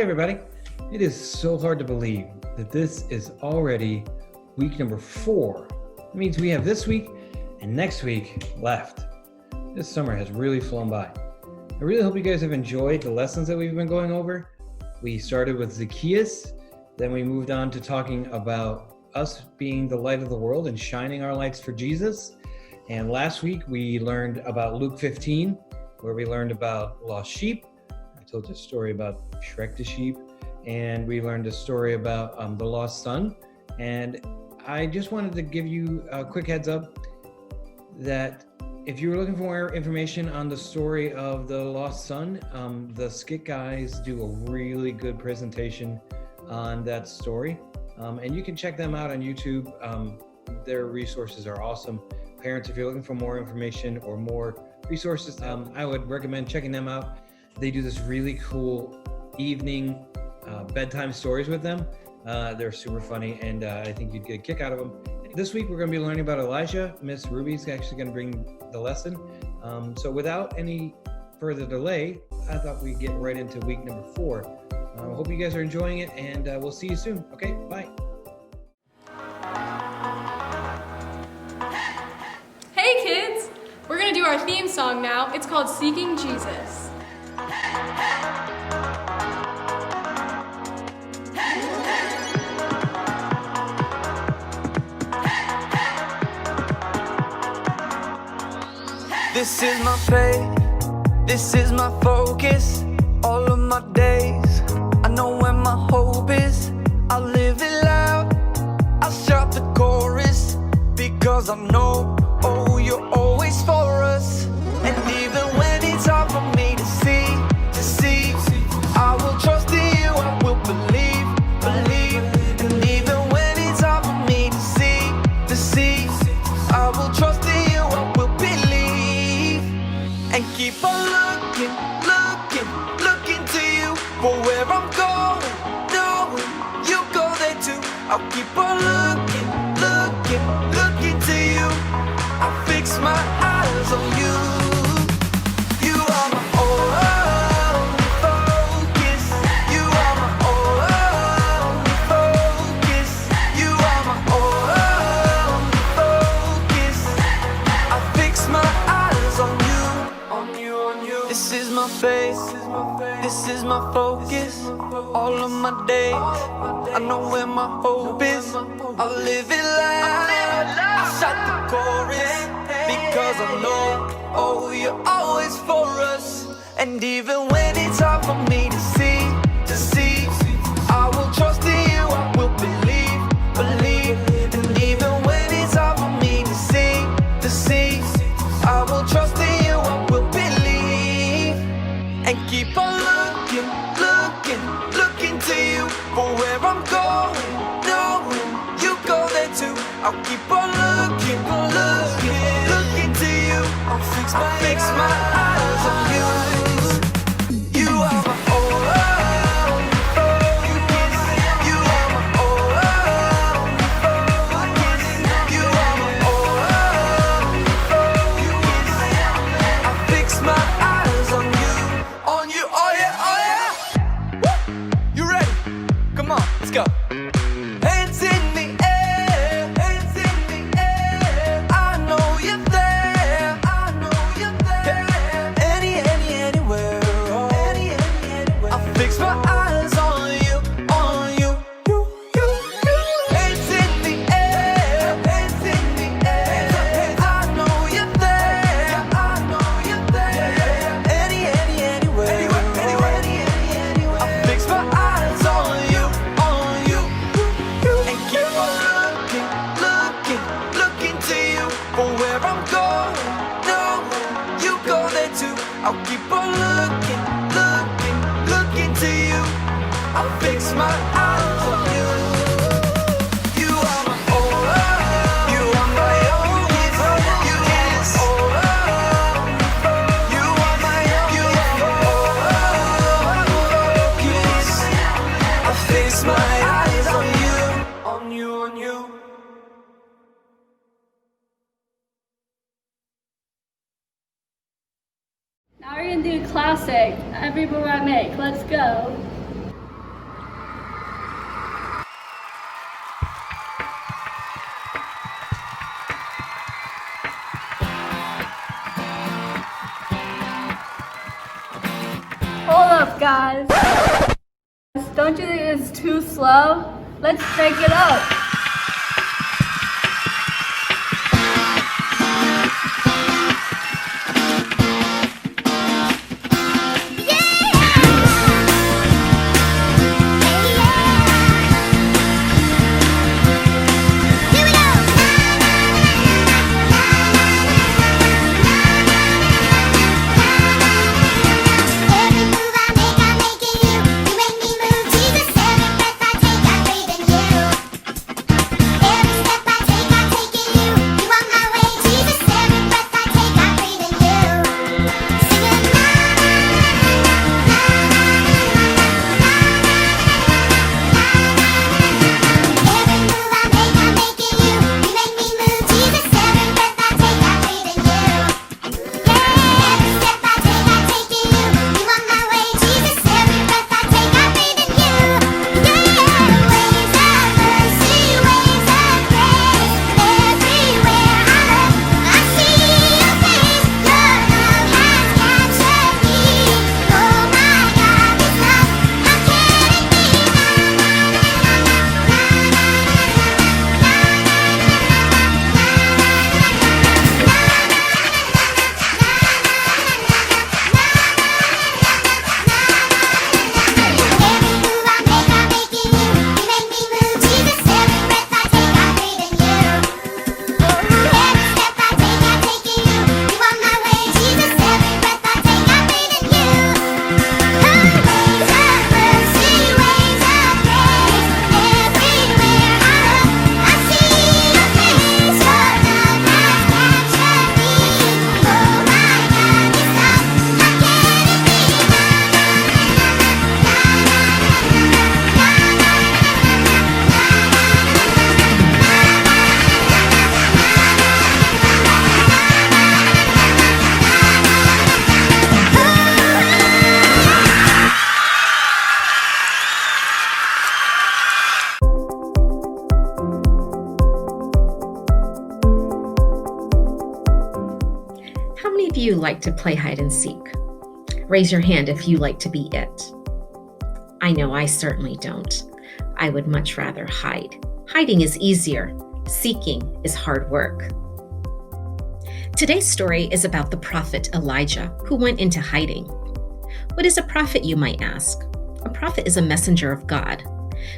everybody. It is so hard to believe that this is already week number 4. It means we have this week and next week left. This summer has really flown by. I really hope you guys have enjoyed the lessons that we've been going over. We started with Zacchaeus, then we moved on to talking about us being the light of the world and shining our lights for Jesus. And last week we learned about Luke 15, where we learned about lost sheep. I told you a story about Shrek the sheep, and we learned a story about the lost son. And I just wanted to give you a quick heads up that if you're looking for more information on the story of the lost son, the Skit guys do a really good presentation on that story. And you can check them out on YouTube. Their resources are awesome. Parents, if you're looking for more information or more resources, I would recommend checking them out. They do this really cool evening bedtime stories with them. They're super funny, and I think you'd get a kick out of them. This week, we're going to be learning about Elijah. Miss Ruby's actually going to bring the lesson. So without any further delay, I thought we'd get right into week number 4. I hope you guys are enjoying it, and we'll see you soon. Okay, bye. Hey kids! We're going to do our theme song now. It's called Seeking Jesus. This is my faith, this is my focus, all of my days. I know where my hope is, I live it loud, I shout the chorus, because I know, oh, you're always for us. And even when it's hard for me to see, I will trust in you, I will believe. And even when it's hard for me to see, I will trust in you, I will believe. And keep on looking to you for where I'm going, knowing you go there too. I'll keep on looking to you. I fix my eyes on you. You are my only focus. You are my only focus. You are my only focus. I fix my eyes on you. This is my faith, this is my focus, all of my days. I know where my hope is, I live it loud, I shout the chorus, because I know, oh, you're always for us. And even when it's hard for me to see, I will trust in you, I will believe. And even when it's hard for me to see, I will trust in you, I will believe. And keep on looking to you for where I'm going, knowing you go there too. I'll keep on looking to you. I'll fix my eyes on you. You are my only focus. You are my only focus. You are my only focus. I fix my eyes on you, oh yeah. Woo! You ready? Come on, let's go. Hands in the air, hands in the air. I know you're there, I know you're there. Anywhere, oh. Anywhere. I fix my eyes on you, you. Hands in the air, hands in the air. I know you're there, I know you're there. Anywhere, I fix my eyes on you. And keep on looking to you for where I'm going, knowing you go there too. I'll keep on looking to you. I'll fix my eyes on you. You are my only, you are my only focus. You are my only focus. I fix my eyes on you. Now we're gonna do a classic, Every Move I Make. Let's go. up, guys. Don't you think it's too slow? Let's break it up. How many of you like to play hide and seek? Raise your hand if you like to be it. I know I certainly don't. I would much rather hide. Hiding is easier. Seeking is hard work. Today's story is about the prophet Elijah, who went into hiding. What is a prophet, you might ask? A prophet is a messenger of God.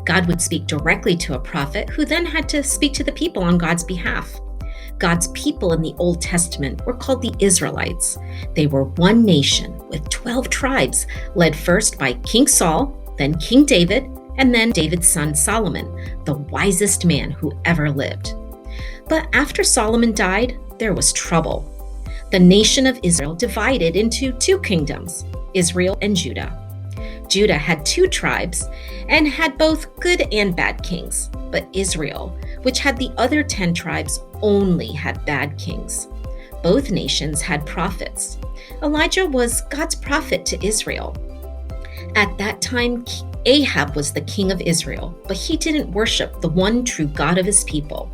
God would speak directly to a prophet, who then had to speak to the people on God's behalf. God's people in the Old Testament were called the Israelites. They were one nation with 12 tribes, led first by King Saul, then King David, and then David's son Solomon, the wisest man who ever lived. But after Solomon died, there was trouble. The nation of Israel divided into two kingdoms, Israel and Judah. Judah had 2 tribes and had both good and bad kings, but Israel, which had the other 10 tribes, only had bad kings. Both nations had prophets. Elijah was God's prophet to Israel. At that time, Ahab was the king of Israel, but he didn't worship the one true God of his people.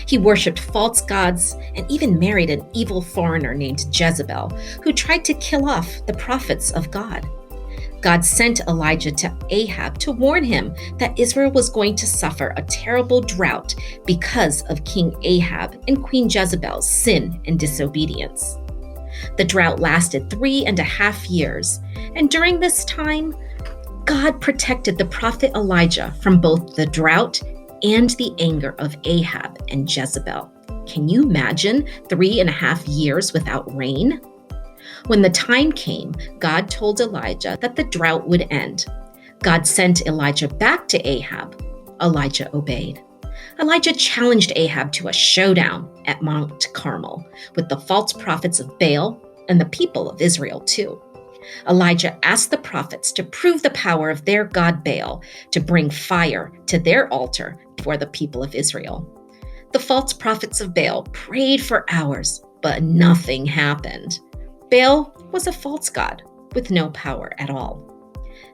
He worshipped false gods and even married an evil foreigner named Jezebel, who tried to kill off the prophets of God. God sent Elijah to Ahab to warn him that Israel was going to suffer a terrible drought because of King Ahab and Queen Jezebel's sin and disobedience. The drought lasted 3.5 years, and during this time, God protected the prophet Elijah from both the drought and the anger of Ahab and Jezebel. Can you imagine 3.5 years without rain? When the time came, God told Elijah that the drought would end. God sent Elijah back to Ahab. Elijah obeyed. Elijah challenged Ahab to a showdown at Mount Carmel with the false prophets of Baal and the people of Israel too. Elijah asked the prophets to prove the power of their god Baal to bring fire to their altar before the people of Israel. The false prophets of Baal prayed for hours, but nothing happened. Baal was a false god with no power at all.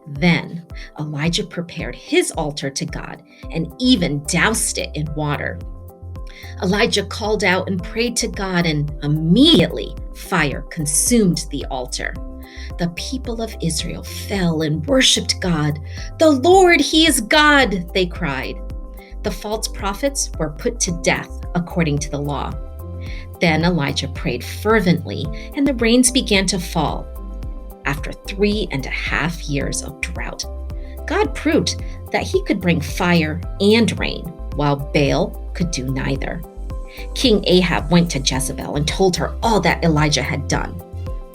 Then Elijah prepared his altar to God and even doused it in water. Elijah called out and prayed to God, and immediately fire consumed the altar. The people of Israel fell and worshiped God. "The Lord, He is God," they cried. The false prophets were put to death according to the law. Then Elijah prayed fervently, and the rains began to fall. After 3.5 years of drought, God proved that He could bring fire and rain, while Baal could do neither. King Ahab went to Jezebel and told her all that Elijah had done.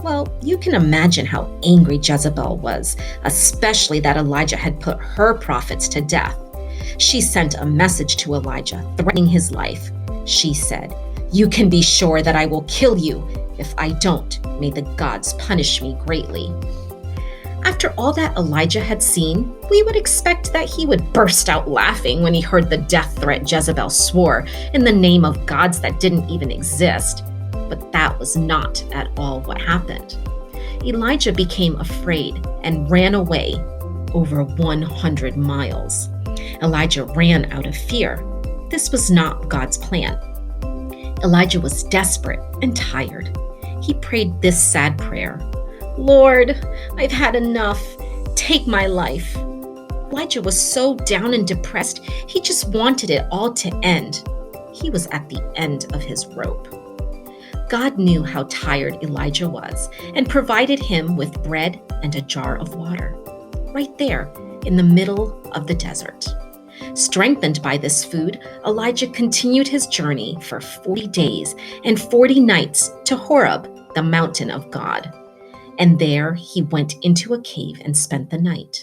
Well, you can imagine how angry Jezebel was, especially that Elijah had put her prophets to death. She sent a message to Elijah, threatening his life. She said, "You can be sure that I will kill you. If I don't, may the gods punish me greatly." After all that Elijah had seen, we would expect that he would burst out laughing when he heard the death threat Jezebel swore in the name of gods that didn't even exist. But that was not at all what happened. Elijah became afraid and ran away over 100 miles. Elijah ran out of fear. This was not God's plan. Elijah was desperate and tired. He prayed this sad prayer: "Lord, I've had enough. Take my life." Elijah was so down and depressed, he just wanted it all to end. He was at the end of his rope. God knew how tired Elijah was and provided him with bread and a jar of water, right there in the middle of the desert. Strengthened by this food, Elijah continued his journey for 40 days and 40 nights to Horeb, the mountain of God. And there he went into a cave and spent the night.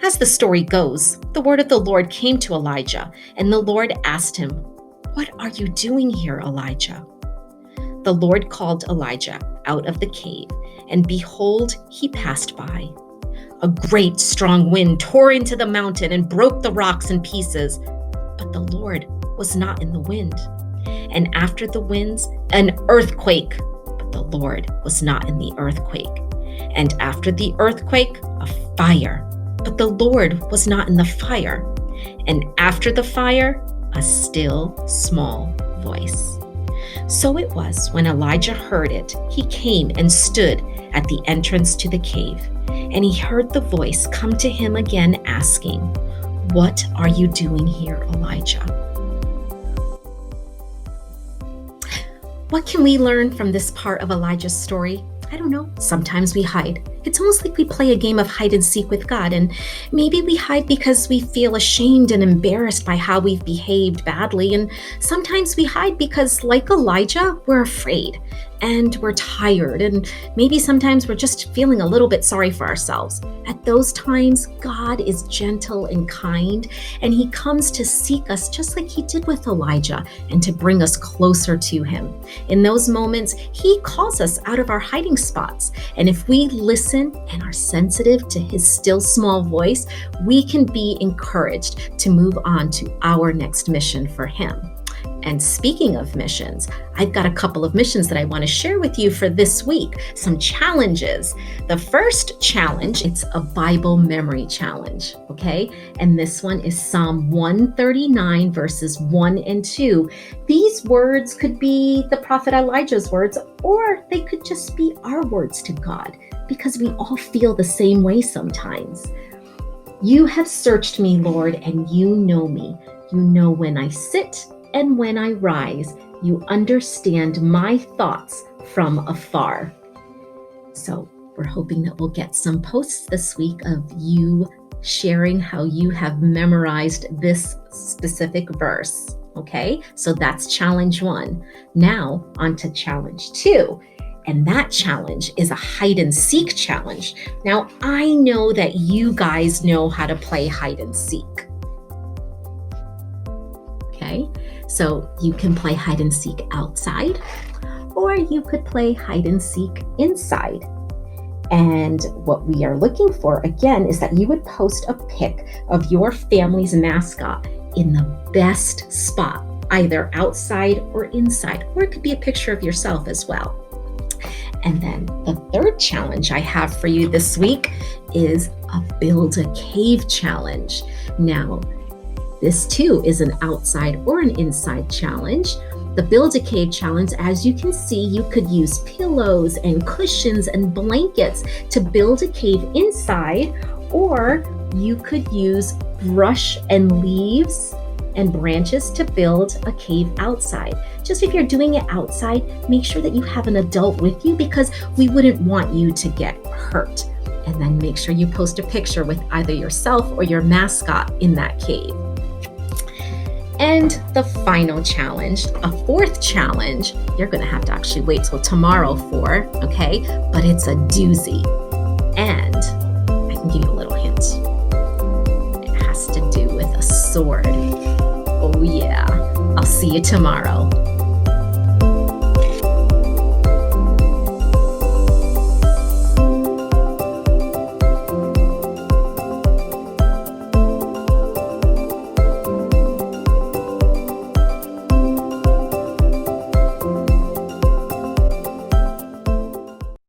As the story goes, the word of the Lord came to Elijah, and the Lord asked him, "What are you doing here, Elijah?" The Lord called Elijah out of the cave, and behold, he passed by. A great strong wind tore into the mountain and broke the rocks in pieces, but the Lord was not in the wind. And after the winds, an earthquake, but the Lord was not in the earthquake. And after the earthquake, a fire, but the Lord was not in the fire. And after the fire, a still small voice. So it was when Elijah heard it, he came and stood at the entrance to the cave. And he heard the voice come to him again, asking, "What are you doing here, Elijah?" What can we learn from this part of Elijah's story? I don't know. Sometimes we hide. It's almost like we play a game of hide and seek with God, and maybe we hide because we feel ashamed and embarrassed by how we've behaved badly, and sometimes we hide because, like Elijah, we're afraid and we're tired, and maybe sometimes we're just feeling a little bit sorry for ourselves. At those times, God is gentle and kind, and He comes to seek us just like He did with Elijah and to bring us closer to Him. In those moments, He calls us out of our hiding spots, and if we listen and are sensitive to His still small voice, we can be encouraged to move on to our next mission for Him. And speaking of missions, I've got a couple of missions that I want to share with you for this week, some challenges. The first challenge, it's a Bible memory challenge, okay? And this one is Psalm 139, verses 1 and 2. These words could be the prophet Elijah's words, or they could just be our words to God, because we all feel the same way sometimes. "You have searched me, Lord, and you know me. You know when I sit and when I rise. You understand my thoughts from afar." So we're hoping that we'll get some posts this week of you sharing how you have memorized this specific verse. Okay, so that's challenge 1. Now on to challenge 2. And that challenge is a hide and seek challenge. Now, I know that you guys know how to play hide and seek. Okay, so you can play hide and seek outside, or you could play hide and seek inside. And what we are looking for, again, is that you would post a pic of your family's mascot in the best spot, either outside or inside, or it could be a picture of yourself as well. And then the third challenge I have for you this week is a build a cave challenge. Now, This too is an outside or an inside challenge. The Build a Cave challenge, as you can see, you could use pillows and cushions and blankets to build a cave inside, or you could use brush and leaves and branches to build a cave outside. Just if you're doing it outside, make sure that you have an adult with you because we wouldn't want you to get hurt. And then make sure you post a picture with either yourself or your mascot in that cave. And the final challenge, a fourth challenge, you're gonna have to actually wait till tomorrow for, okay? But it's a doozy. And I can give you a little hint. It has to do with a sword. Oh yeah, I'll see you tomorrow.